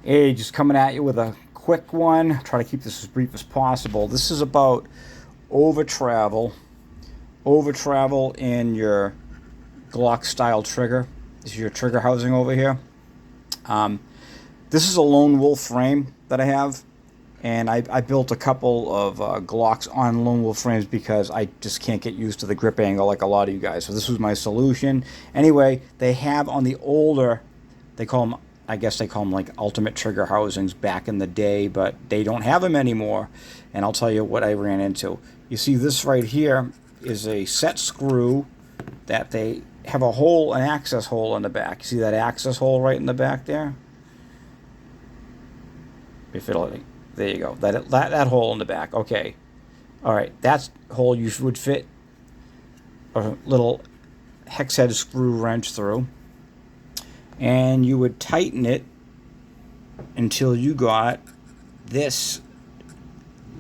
Hey, just coming at you with a quick one. Try to keep this as brief as possible. This is about over travel in your Glock style trigger. This is your trigger housing over here. This is a lone wolf frame that I have, and I built a couple of Glocks on lone wolf frames because I just can't get used to the grip angle like a lot of you guys. So this was my solution. Anyway, they have on the older, I guess they call them like ultimate trigger housings back in the day, but they don't have them anymore. And I'll tell you what I ran into. You see this right here is a set screw that they have a hole, an access hole in the back. You see that access hole right in the back there? If it'll, there you go. That hole in the back. Okay. All right. That hole you would fit a little hex head screw wrench through, and you would tighten it until you got this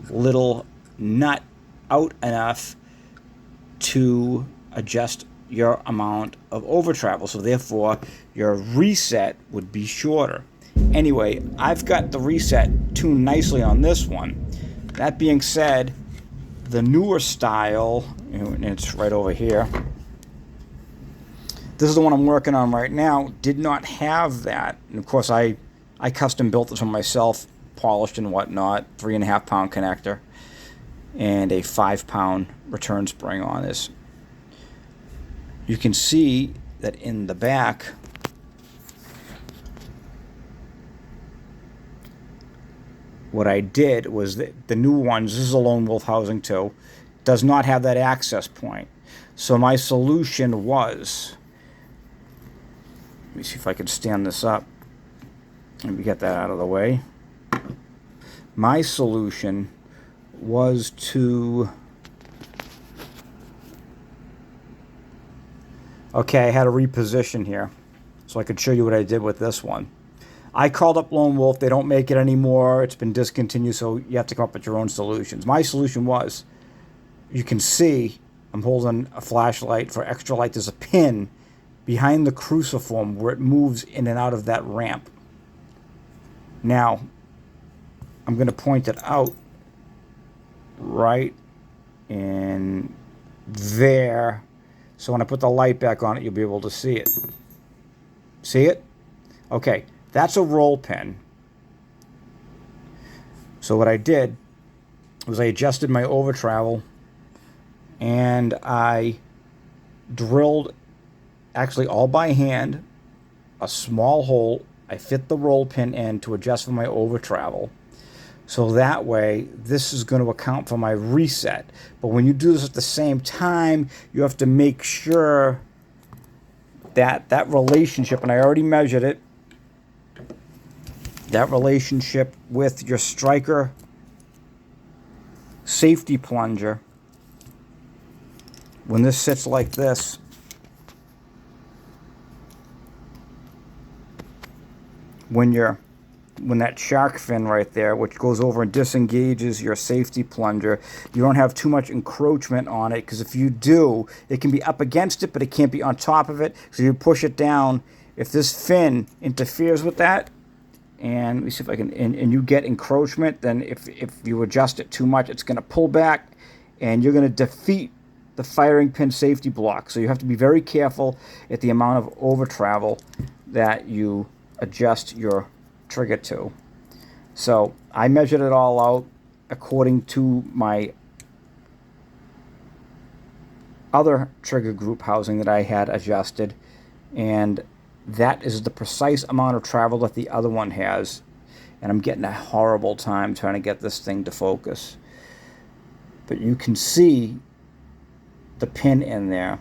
little nut out enough to adjust your amount of over travel. So therefore, your reset would be shorter. Anyway, I've got the reset tuned nicely on this one. That being said, the newer style, and it's right over here, this is the one I'm working on right now, did not have that. And of course, I custom built this one myself, polished and whatnot, 3.5 pound connector, and a 5 pound return spring on this. You can see that in the back, what I did was that the new ones, this is a lone wolf housing too, does not have that access point. So my solution was, let me see if I can stand this up. Let me get that out of the way. My solution was to, okay, I had to reposition here so I could show you what I did with this one. I called up Lone Wolf. They don't make it anymore. It's been discontinued, so you have to come up with your own solutions. My solution was, you can see I'm holding a flashlight for extra light. There's a pin behind the cruciform where it moves in and out of that ramp. Now, I'm going to point it out right in there. So when I put the light back on it, you'll be able to see it. See it? Okay, that's a roll pin. So what I did was I adjusted my over travel, and I drilled, actually all by hand, a small hole. I fit the roll pin in to adjust for my over travel. So that way, this is going to account for my reset. But when you do this at the same time, you have to make sure that that relationship, and I already measured it, that relationship with your striker safety plunger, when this sits like this, when that shark fin right there, which goes over and disengages your safety plunger, you don't have too much encroachment on it, because if you do, it can be up against it, but it can't be on top of it. So you push it down. If this fin interferes with that, and let me see if I can, and you get encroachment, then if you adjust it too much, it's going to pull back, and you're going to defeat the firing pin safety block. So you have to be very careful at the amount of over travel that you adjust your trigger to. So I measured it all out according to my other trigger group housing that I had adjusted, and that is the precise amount of travel that the other one has. And I'm getting a horrible time trying to get this thing to focus, but you can see the pin in there.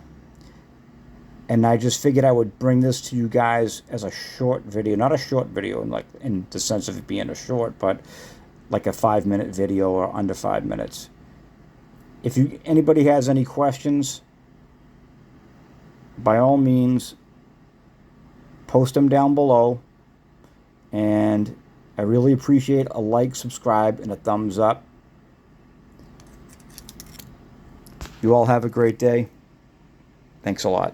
And I just figured I would bring this to you guys as a short video. Not a short video in the sense of it being a short, but like a 5-minute video or under 5 minutes. If anybody has any questions, by all means, post them down below. And I really appreciate a like, subscribe, and a thumbs up. You all have a great day. Thanks a lot.